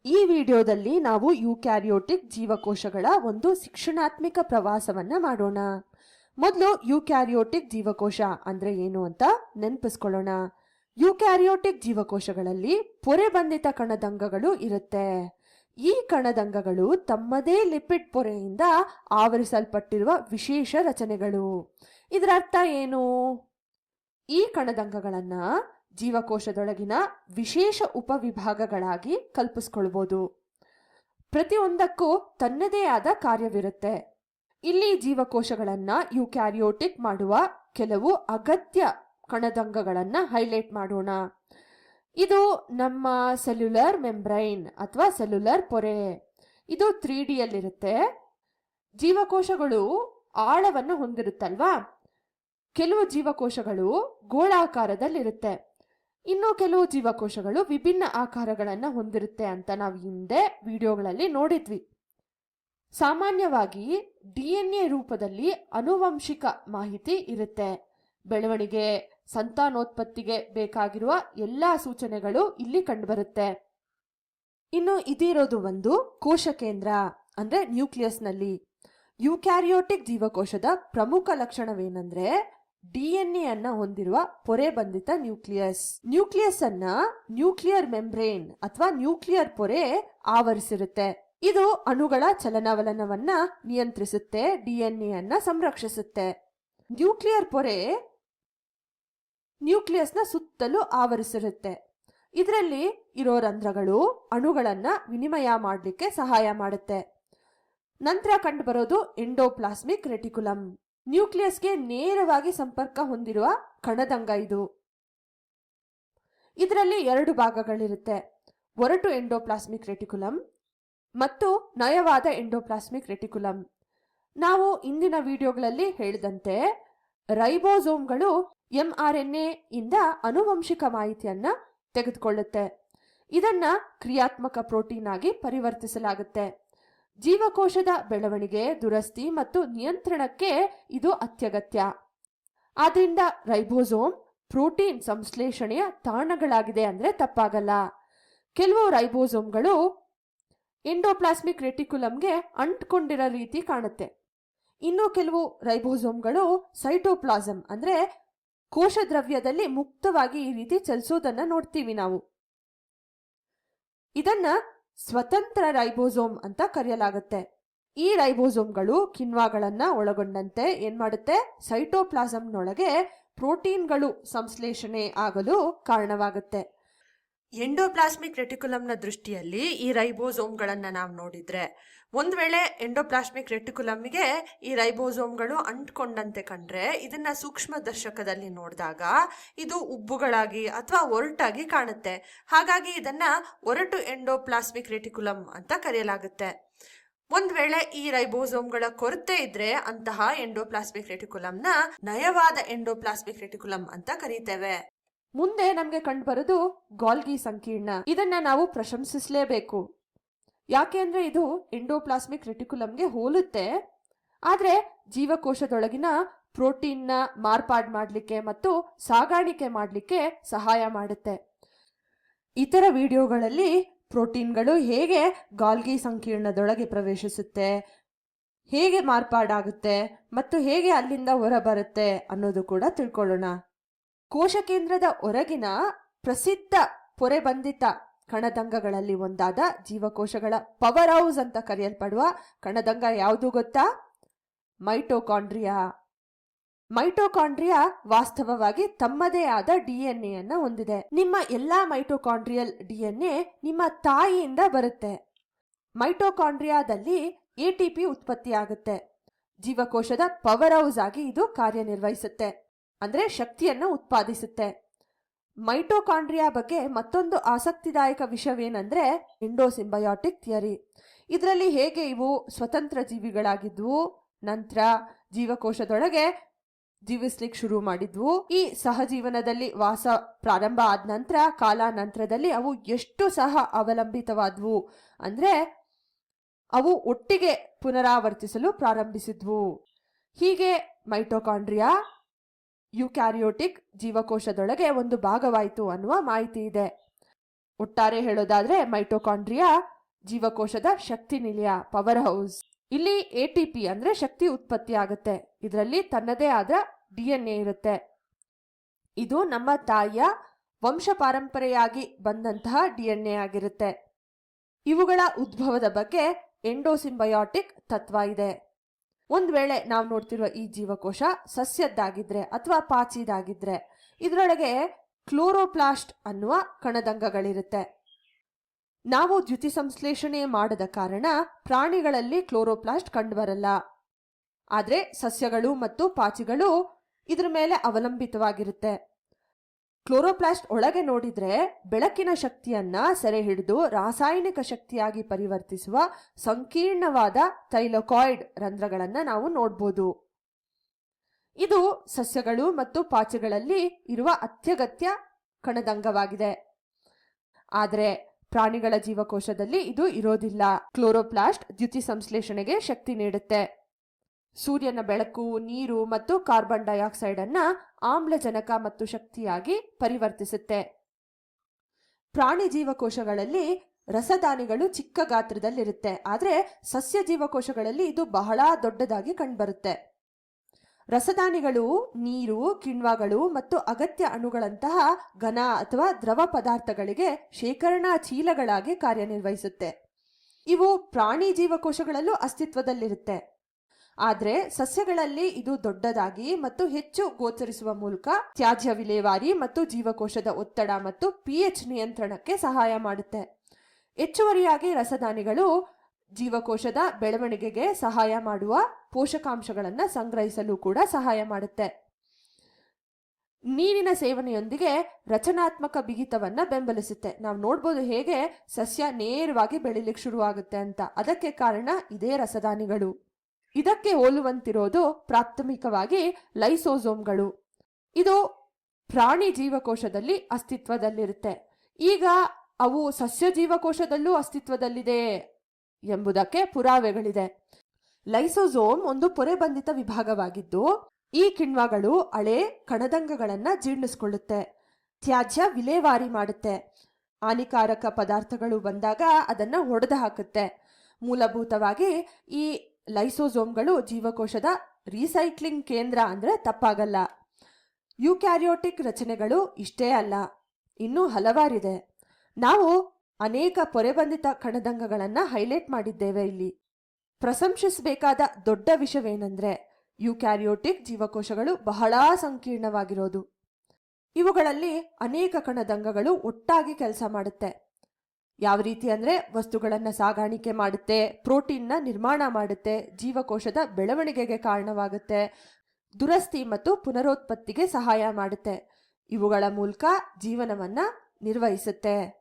ಈ ವಿಡಿಯೋದಲ್ಲಿ ನಾವು ಯುಕ್ಯಾರಿಯೋಟಿಕ್ ಜೀವಕೋಶಗಳ ಒಂದು ಶಿಕ್ಷಣಾತ್ಮಕ ಪ್ರವಾಸವನ್ನ ಮಾಡೋಣ. ಮೊದಲು ಯುಕ್ಯಾರಿಯೋಟಿಕ್ ಜೀವಕೋಶ ಅಂದ್ರೆ ಏನು ಅಂತ ನೆನಪಿಸ್ಕೊಳ್ಳೋಣ. ಯುಕ್ಯಾರಿಯೋಟಿಕ್ ಜೀವಕೋಶಗಳಲ್ಲಿ ಪೊರೆಬಂಧಿತ ಕಣದಂಗಗಳು ಇರುತ್ತೆ. ಈ ಕಣದಂಗಗಳು ತಮ್ಮದೇ ಲಿಪಿಡ್ ಪೊರೆಯಿಂದ ಆವರಿಸಲ್ಪಟ್ಟಿರುವ ವಿಶೇಷ ರಚನೆಗಳು. ಇದರ ಅರ್ಥ ಏನು? ಈ ಕಣದಂಗಗಳನ್ನ ಜೀವಕೋಶದೊಳಗಿನ ವಿಶೇಷ ಉಪವಿಭಾಗಗಳಾಗಿ ಕಲ್ಪಿಸ್ಕೊಳ್ಬೋದು. ಪ್ರತಿಯೊಂದಕ್ಕೂ ತನ್ನದೇ ಆದ ಕಾರ್ಯವಿರುತ್ತೆ. ಇಲ್ಲಿ ಜೀವಕೋಶಗಳನ್ನ ಯುಕ್ಯಾರಿಯೋಟಿಕ್ ಮಾಡುವ ಕೆಲವು ಅಗತ್ಯ ಕಣದಂಗಗಳನ್ನ ಹೈಲೈಟ್ ಮಾಡೋಣ. ಇದು ನಮ್ಮ ಸೆಲ್ಯುಲರ್ ಮೆಂಬ್ರೈನ್ ಅಥವಾ ಸೆಲ್ಯುಲರ್ ಪೊರೆ. ಇದು 3D ಯಲ್ಲಿರುತ್ತೆ. ಜೀವಕೋಶಗಳು ಆಳವನ್ನು ಹೊಂದಿರುತ್ತಲ್ವಾ? ಕೆಲವು ಜೀವಕೋಶಗಳು ಗೋಳಾಕಾರದಲ್ಲಿರುತ್ತೆ, ಇನ್ನು ಕೆಲವು ಜೀವಕೋಶಗಳು ವಿಭಿನ್ನ ಆಕಾರಗಳನ್ನು ಹೊಂದಿರುತ್ತೆ ಅಂತ ನಾವು ಹಿಂದೆ ವಿಡಿಯೋಗಳಲ್ಲಿ ನೋಡಿದ್ವಿ. ಸಾಮಾನ್ಯವಾಗಿ DNA ರೂಪದಲ್ಲಿ ಆನುವಂಶಿಕ ಮಾಹಿತಿ ಇರುತ್ತೆ. ಬೆಳವಣಿಗೆ, ಸಂತಾನೋತ್ಪತ್ತಿಗೆ ಬೇಕಾಗಿರುವ ಎಲ್ಲಾ ಸೂಚನೆಗಳು ಇಲ್ಲಿ ಕಂಡುಬರುತ್ತೆ. ಇನ್ನು ಇದಿರೋದು ಒಂದು ಕೋಶ ಕೇಂದ್ರ ಅಂದ್ರೆ ನ್ಯೂಕ್ಲಿಯಸ್ನಲ್ಲಿ. ಯುಕ್ಯಾರಿಯೋಟಿಕ್ ಜೀವಕೋಶದ ಪ್ರಮುಖ ಲಕ್ಷಣವೇನೆಂದ್ರೆ DNA ಅನ್ನ ಹೊಂದಿರುವ ಪೊರೆಬಂಧಿತ ನ್ಯೂಕ್ಲಿಯಸ್. ನ್ಯೂಕ್ಲಿಯಸ್ ಅನ್ನ ನ್ಯೂಕ್ಲಿಯರ್ ಮೆಂಬ್ರೇನ್ ಅಥವಾ ನ್ಯೂಕ್ಲಿಯರ್ ಪೊರೆ ಆವರಿಸಿರುತ್ತೆ. ಇದು ಅಣುಗಳ ಚಲನವಲನವನ್ನ ನಿಯಂತ್ರಿಸುತ್ತೆ, DNA ಅನ್ನ ಸಂರಕ್ಷಿಸುತ್ತೆ. ನ್ಯೂಕ್ಲಿಯರ್ ಪೊರೆ ನ್ಯೂಕ್ಲಿಯಸ್ನ ಸುತ್ತಲೂ ಆವರಿಸಿರುತ್ತೆ. ಇದರಲ್ಲಿ ಇರೋ ರಂಧ್ರಗಳು ಅಣುಗಳನ್ನ ವಿನಿಮಯ ಮಾಡಲಿಕ್ಕೆ ಸಹಾಯ ಮಾಡುತ್ತೆ. ನಂತರ ಕಂಡುಬರೋದು ಎಂಡೋಪ್ಲಾಸ್ಮಿಕ್ ರೆಟಿಕ್ಯುಲಮ್. ನ್ಯೂಕ್ಲಿಯಸ್ಗೆ ನೇರವಾಗಿ ಸಂಪರ್ಕ ಹೊಂದಿರುವ ಕಣದಂಗ ಇದು. ಇದರಲ್ಲಿ 2 ಭಾಗಗಳಿರುತ್ತೆ, ಒರಟು ಎಂಡೋಪ್ಲಾಸ್ಮಿಕ್ ರೆಟಿಕ್ಯುಲಮ್ ಮತ್ತು ನಯವಾದ ಎಂಡೋಪ್ಲಾಸ್ಮಿಕ್ ರೆಟಿಕ್ಯುಲಮ್. ನಾವು ಇಂದಿನ ವಿಡಿಯೋಗಳಲ್ಲಿ ಹೇಳಿದಂತೆ ರೈಬೋಸೋಮ್ಗಳು mRNA ಇಂದ ಆನುವಂಶಿಕ ಮಾಹಿತಿಯನ್ನ ತೆಗೆದುಕೊಳ್ಳುತ್ತೆ. ಇದನ್ನ ಕ್ರಿಯಾತ್ಮಕ ಪ್ರೋಟೀನ್ ಆಗಿ ಪರಿವರ್ತಿಸಲಾಗುತ್ತೆ. ಜೀವಕೋಶದ ಬೆಳವಣಿಗೆ, ದುರಸ್ತಿ ಮತ್ತು ನಿಯಂತ್ರಣಕ್ಕೆ ಇದು ಅತ್ಯಗತ್ಯ. ಆದ್ರಿಂದ ರೈಬೋಸೋಮ್ ಪ್ರೋಟೀನ್ ಸಂಶ್ಲೇಷಣೆಯ ತಾಣಗಳಾಗಿದೆ ಅಂದ್ರೆ ತಪ್ಪಾಗಲ್ಲ. ಕೆಲವು ರೈಬೋಸೋಮ್ಗಳು ಎಂಡೋಪ್ಲಾಸ್ಮಿಕ್ ರೆಟಿಕ್ಯುಲಮ್ಗೆ ಅಂಟ್ಕೊಂಡಿರೋ ರೀತಿ ಕಾಣುತ್ತೆ. ಇನ್ನು ಕೆಲವು ರೈಬೋಸೋಮ್ಗಳು ಸೈಟೋಪ್ಲಾಸಮ್ ಅಂದ್ರೆ ಕೋಶದ್ರವ್ಯದಲ್ಲಿ ಮುಕ್ತವಾಗಿ ಈ ರೀತಿ ಚಲಿಸೋದನ್ನ ನೋಡ್ತೀವಿ ನಾವು. ಇದನ್ನ ಸ್ವತಂತ್ರ ರೈಬೋಸೋಮ್ ಅಂತ ಕರೆಯಲಾಗುತ್ತೆ. ಈ ರೈಬೋಸೋಮ್ಗಳು ಕಿಣ್ವಗಳನ್ನ ಒಳಗೊಂಡಂತೆ ಏನ್ ಮಾಡುತ್ತೆ, ಸೈಟೋಪ್ಲಾಸಂನೊಳಗೆ ಪ್ರೋಟೀನ್ಗಳು ಸಂಶ್ಲೇಷಣೆ ಆಗಲು ಕಾರಣವಾಗುತ್ತೆ. ಎಂಡೋಪ್ಲಾಸ್ಮಿಕ್ ರೆಟಿಕ್ಯುಲಮ್ನ ದೃಷ್ಟಿಯಲ್ಲಿ ಈ ರೈಬೋಸೋಮ್ಗಳನ್ನ ನಾವು ನೋಡಿದ್ರೆ, ಒಂದ್ ವೇಳೆ ಎಂಡೋಪ್ಲಾಸ್ಮಿಕ್ ರೆಟಿಕ್ಯುಲಮ್ಗೆ ಈ ರೈಬೋಸೋಮ್ಗಳು ಅಂಟ್ಕೊಂಡಂತೆ ಕಂಡ್ರೆ ಇದನ್ನ ಸೂಕ್ಷ್ಮ ದರ್ಶಕದಲ್ಲಿ ನೋಡಿದಾಗ ಇದು ಉಬ್ಬುಗಳಾಗಿ ಅಥವಾ ಒರಟಾಗಿ ಕಾಣುತ್ತೆ. ಹಾಗಾಗಿ ಇದನ್ನ ಒರಟು ಎಂಡೋಪ್ಲಾಸ್ಮಿಕ್ ರೆಟಿಕ್ಯುಲಮ್ ಅಂತ ಕರೆಯಲಾಗುತ್ತೆ. ಒಂದ್ ವೇಳೆ ಈ ರೈಬೋಸೋಮ್ಗಳ ಕೊರತೆ ಇದ್ರೆ ಅಂತಹ ಎಂಡೋಪ್ಲಾಸ್ಮಿಕ್ ರೆಟಿಕ್ಯುಲಮ್ನ ನಯವಾದ ಎಂಡೋಪ್ಲಾಸ್ಮಿಕ್ ರೆಟಿಕ್ಯುಲಮ್ ಅಂತ ಕರೀತೇವೆ. ಮುಂದೆ ನಮ್ಗೆ ಕಂಡುಬರೋದು ಗಾಲ್ಗಿ ಸಂಕೀರ್ಣ. ಇದನ್ನ ನಾವು ಪ್ರಶಂಸಿಸಲೇಬೇಕು. ಯಾಕೆ ಅಂದ್ರೆ ಇದು ಎಂಡೋಪ್ಲಾಸ್ಮಿಕ್ ರೆಟಿಕ್ಯುಲಮ್ಗೆ ಹೋಲುತ್ತೆ, ಆದ್ರೆ ಜೀವಕೋಶದೊಳಗಿನ ಪ್ರೋಟೀನ್ನ ಮಾರ್ಪಾಡು ಮಾಡಲಿಕ್ಕೆ ಮತ್ತು ಸಾಗಾಣಿಕೆ ಮಾಡಲಿಕ್ಕೆ ಸಹಾಯ ಮಾಡುತ್ತೆ. ಇತರ ವಿಡಿಯೋಗಳಲ್ಲಿ ಪ್ರೋಟೀನ್ಗಳು ಹೇಗೆ ಗಾಲ್ಗಿ ಸಂಕೀರ್ಣದೊಳಗೆ ಪ್ರವೇಶಿಸುತ್ತೆ, ಹೇಗೆ ಮಾರ್ಪಾಡಾಗುತ್ತೆ ಮತ್ತು ಹೇಗೆ ಅಲ್ಲಿಂದ ಹೊರಬರುತ್ತೆ ಅನ್ನೋದು ಕೂಡ ತಿಳ್ಕೊಳ್ಳೋಣ. ಕೋಶ ಕೇಂದ್ರದ ಹೊರಗಿನ ಪ್ರಸಿದ್ಧ ಪೊರೆಬಂಧಿತ ಕಣದಂಗಗಳಲ್ಲಿ ಒಂದಾದ ಜೀವಕೋಶಗಳ ಪವರ್ ಹೌಸ್ ಅಂತ ಕರೆಯಲ್ಪಡುವ ಕಣದಂಗ ಯಾವುದು ಗೊತ್ತಾ? ಮೈಟೋಕಾಂಡ್ರಿಯಾ. ಮೈಟೋಕಾಂಡ್ರಿಯಾ ವಾಸ್ತವವಾಗಿ ತಮ್ಮದೇ ಆದ DNA ಅನ್ನ ಹೊಂದಿದೆ. ನಿಮ್ಮ ಎಲ್ಲಾ ಮೈಟೋಕಾಂಡ್ರಿಯಲ್ DNA ನಿಮ್ಮ ತಾಯಿಯಿಂದ ಬರುತ್ತೆ. ಮೈಟೋಕಾಂಡ್ರಿಯಾದಲ್ಲಿ ATP ಉತ್ಪತ್ತಿಯಾಗುತ್ತೆ. ಜೀವಕೋಶದ ಪವರ್ ಹೌಸ್ ಆಗಿ ಇದು ಕಾರ್ಯನಿರ್ವಹಿಸುತ್ತೆ, ಅಂದ್ರೆ ಶಕ್ತಿಯನ್ನು ಉತ್ಪಾದಿಸುತ್ತೆ. ಮೈಟೋಕಾಂಡ್ರಿಯಾ ಬಗ್ಗೆ ಮತ್ತೊಂದು ಆಸಕ್ತಿದಾಯಕ ವಿಷಯವೇನೆಂದ್ರೆ ಎಂಡೋಸಿಂಬಯಾಟಿಕ್ ಥಿಯರಿ. ಇದರಲ್ಲಿ ಹೇಗೆ ಇವು ಸ್ವತಂತ್ರ ಜೀವಿಗಳಾಗಿದ್ವು, ನಂತರ ಜೀವಕೋಶದೊಳಗೆ ಜೀವಿಸ್ಲಿಕ್ಕೆ ಶುರು ಮಾಡಿದ್ವು, ಈ ಸಹಜೀವನದಲ್ಲಿ ವಾಸ ಪ್ರಾರಂಭ ಆದ ನಂತರ ಕಾಲಾನಂತರದಲ್ಲಿ ಅವು ಎಷ್ಟು ಸಹ ಅವಲಂಬಿತವಾದ್ವು ಅಂದ್ರೆ ಅವು ಒಟ್ಟಿಗೆ ಪುನರಾವರ್ತಿಸಲು ಪ್ರಾರಂಭಿಸಿದ್ವು. ಹೀಗೆ ಮೈಟೋಕಾಂಡ್ರಿಯಾ ಯುಕ್ಯಾರಿಯೋಟಿಕ್ ಜೀವಕೋಶದೊಳಗೆ ಒಂದು ಭಾಗವಾಯಿತು ಅನ್ನುವ ಮಾಹಿತಿ ಇದೆ. ಒಟ್ಟಾರೆ ಹೇಳೋದಾದ್ರೆ ಮೈಟೋಕಾಂಡ್ರಿಯಾ ಜೀವಕೋಶದ ಶಕ್ತಿ ನಿಲಯ, ಪವರ್ ಹೌಸ್. ಇಲ್ಲಿ ATP ಅಂದ್ರೆ ಶಕ್ತಿ ಉತ್ಪತ್ತಿ ಆಗುತ್ತೆ. ಇದರಲ್ಲಿ ತನ್ನದೇ ಆದ DNA ಇರುತ್ತೆ. ಇದು ನಮ್ಮ ತಾಯಿಯ ವಂಶ ಪಾರಂಪರೆಯಾಗಿ ಬಂದಂತಹ DNA ಆಗಿರುತ್ತೆ. ಇವುಗಳ ಉದ್ಭವದ ಬಗ್ಗೆ ಎಂಡೋಸಿಂಬಯೋಟಿಕ್ ತತ್ವ ಇದೆ. ಒಂದ್ ವೇಳೆ ನಾವು ನೋಡ್ತಿರುವ ಈ ಜೀವಕೋಶ ಸಸ್ಯದ್ದಾಗಿದ್ರೆ ಅಥವಾ ಪಾಚಿದಾಗಿದ್ರೆ ಇದರೊಳಗೆ ಕ್ಲೋರೋಪ್ಲಾಸ್ಟ್ ಅನ್ನುವ ಕಣದಂಗಗಳಿರುತ್ತೆ. ನಾವು ದ್ಯುತಿ ಸಂಶ್ಲೇಷಣೆ ಮಾಡದ ಕಾರಣ ಪ್ರಾಣಿಗಳಲ್ಲಿ ಕ್ಲೋರೋಪ್ಲಾಸ್ಟ್ ಕಂಡುಬರಲ್ಲ. ಆದ್ರೆ ಸಸ್ಯಗಳು ಮತ್ತು ಪಾಚಿಗಳು ಇದ್ರ ಮೇಲೆ ಅವಲಂಬಿತವಾಗಿರುತ್ತೆ. ಕ್ಲೋರೋಪ್ಲಾಸ್ಟ್ ಒಳಗೆ ನೋಡಿದ್ರೆ ಬೆಳಕಿನ ಶಕ್ತಿಯನ್ನ ಸೆರೆ ಹಿಡಿದು ರಾಸಾಯನಿಕ ಶಕ್ತಿಯಾಗಿ ಪರಿವರ್ತಿಸುವ ಸಂಕೀರ್ಣವಾದ ಥೈಲಕಾಯ್ಡ್ ರಂಧ್ರಗಳನ್ನ ನಾವು ನೋಡ್ಬೋದು. ಇದು ಸಸ್ಯಗಳು ಮತ್ತು ಪಾಚಿಗಳಲ್ಲಿ ಇರುವ ಅತ್ಯಗತ್ಯ ಕಣದಂಗವಾಗಿದೆ. ಆದರೆ ಪ್ರಾಣಿಗಳ ಜೀವಕೋಶದಲ್ಲಿ ಇದು ಇರೋದಿಲ್ಲ. ಕ್ಲೋರೋಪ್ಲಾಸ್ಟ್ ದ್ಯುತಿ ಸಂಶ್ಲೇಷಣೆಗೆ ಶಕ್ತಿ ನೀಡುತ್ತೆ. ಸೂರ್ಯನ ಬೆಳಕು, ನೀರು ಮತ್ತು ಕಾರ್ಬನ್ ಡೈಆಕ್ಸೈಡ್ ಅನ್ನ ಆಮ್ಲಜನಕ ಮತ್ತು ಶಕ್ತಿಯಾಗಿ ಪರಿವರ್ತಿಸುತ್ತೆ. ಪ್ರಾಣಿ ಜೀವಕೋಶಗಳಲ್ಲಿ ರಸದಾನಿಗಳು ಚಿಕ್ಕ ಗಾತ್ರದಲ್ಲಿರುತ್ತೆ. ಆದರೆ ಸಸ್ಯ ಜೀವಕೋಶಗಳಲ್ಲಿ ಇದು ಬಹಳ ದೊಡ್ಡದಾಗಿ ಕಂಡುಬರುತ್ತೆ. ರಸದಾನಿಗಳು ನೀರು, ಕಿಣ್ವಗಳು ಮತ್ತು ಅಗತ್ಯ ಅಣುಗಳಂತಹ ಘನ ಅಥವಾ ದ್ರವ ಪದಾರ್ಥಗಳಿಗೆ ಶೇಖರಣಾ ಚೀಲಗಳಾಗಿ ಕಾರ್ಯನಿರ್ವಹಿಸುತ್ತೆ. ಇವು ಪ್ರಾಣಿ ಜೀವಕೋಶಗಳಲ್ಲೂ ಅಸ್ತಿತ್ವದಲ್ಲಿರುತ್ತೆ. ಆದರೆ ಸಸ್ಯಗಳಲ್ಲಿ ಇದು ದೊಡ್ಡದಾಗಿ ಮತ್ತು ಹೆಚ್ಚು ಗೋಚರಿಸುವ ಮೂಲಕ ತ್ಯಾಜ್ಯ ವಿಲೇವಾರಿ ಮತ್ತು ಜೀವಕೋಶದ ಒತ್ತಡ ಮತ್ತು pH ನಿಯಂತ್ರಣಕ್ಕೆ ಸಹಾಯ ಮಾಡುತ್ತೆ. ಹೆಚ್ಚುವರಿಯಾಗಿ ರಸದಾನಿಗಳು ಜೀವಕೋಶದ ಬೆಳವಣಿಗೆಗೆ ಸಹಾಯ ಮಾಡುವ ಪೋಷಕಾಂಶಗಳನ್ನು ಸಂಗ್ರಹಿಸಲು ಕೂಡ ಸಹಾಯ ಮಾಡುತ್ತೆ. ನೀರಿನ ಸೇವನೆಯೊಂದಿಗೆ ರಚನಾತ್ಮಕ ಬಿಗಿತವನ್ನ ಬೆಂಬಲಿಸುತ್ತೆ. ನಾವು ನೋಡ್ಬೋದು ಹೇಗೆ ಸಸ್ಯ ನೇರವಾಗಿ ಬೆಳಿಲಿಕ್ಕೆ ಶುರುವಾಗುತ್ತೆ ಅಂತ. ಅದಕ್ಕೆ ಕಾರಣ ಇದೇ ರಸದಾನಿಗಳು. ಇದಕ್ಕೆ ಹೋಲುವಂತಿರೋದು ಪ್ರಾಥಮಿಕವಾಗಿ ಲೈಸೋಸೋಮ್ಗಳು. ಇದು ಪ್ರಾಣಿ ಜೀವಕೋಶದಲ್ಲಿ ಅಸ್ತಿತ್ವದಲ್ಲಿರುತ್ತೆ. ಈಗ ಅವು ಸಸ್ಯ ಜೀವಕೋಶದಲ್ಲೂ ಅಸ್ತಿತ್ವದಲ್ಲಿದೆ ಎಂಬುದಕ್ಕೆ ಪುರಾವೆಗಳಿದೆ. ಲೈಸೋಸೋಮ್ ಒಂದು ಪೊರೆಬಂಧಿತ ವಿಭಾಗವಾಗಿದ್ದು ಈ ಕಿಣ್ವಗಳು ಹಳೆ ಕಣದಂಗಗಳನ್ನ ಜೀರ್ಣಿಸಿಕೊಳ್ಳುತ್ತೆ, ತ್ಯಾಜ್ಯ ವಿಲೇವಾರಿ ಮಾಡುತ್ತೆ, ಹಾನಿಕಾರಕ ಪದಾರ್ಥಗಳು ಬಂದಾಗ ಅದನ್ನ ಹೊಡೆದು ಹಾಕುತ್ತೆ. ಮೂಲಭೂತವಾಗಿ ಈ ಲೈಸೋಸೋಮ್ಗಳು ಜೀವಕೋಶದ ರೀಸೈಕ್ಲಿಂಗ್ ಕೇಂದ್ರ ಅಂದ್ರೆ ತಪ್ಪಾಗಲ್ಲ. ಯೂಕ್ಯಾರಿಯೋಟಿಕ್ ರಚನೆಗಳು ಇಷ್ಟೇ ಅಲ್ಲ, ಇನ್ನೂ ಹಲವಾರಿದೆ. ನಾವು ಅನೇಕ ಪೊರೆಬಂಧಿತ ಕಣದಂಗಗಳನ್ನು ಹೈಲೈಟ್ ಮಾಡಿದ್ದೇವೆ. ಇಲ್ಲಿ ಪ್ರಶಂಸಿಸಬೇಕಾದ ದೊಡ್ಡ ವಿಷಯವೇನೆಂದ್ರೆ ಯೂಕ್ಯಾರಿಯೋಟಿಕ್ ಜೀವಕೋಶಗಳು ಬಹಳ ಸಂಕೀರ್ಣವಾಗಿರೋದು. ಇವುಗಳಲ್ಲಿ ಅನೇಕ ಕಣದಂಗಗಳು ಒಟ್ಟಾಗಿ ಕೆಲಸ ಮಾಡುತ್ತೆ. ಯಾವ ರೀತಿ ಅಂದ್ರೆ ವಸ್ತುಗಳನ್ನು ಸಾಗಾಣಿಕೆ ಮಾಡುತ್ತೆ, ಪ್ರೋಟೀನ್ನ ನಿರ್ಮಾಣ ಮಾಡುತ್ತೆ, ಜೀವಕೋಶದ ಬೆಳವಣಿಗೆಗೆ ಕಾರಣವಾಗುತ್ತೆ, ದುರಸ್ತಿ ಮತ್ತು ಪುನರುತ್ಪತ್ತಿಗೆ ಸಹಾಯ ಮಾಡುತ್ತೆ. ಇವುಗಳ ಮೂಲಕ ಜೀವನವನ್ನ ನಿರ್ವಹಿಸುತ್ತೆ.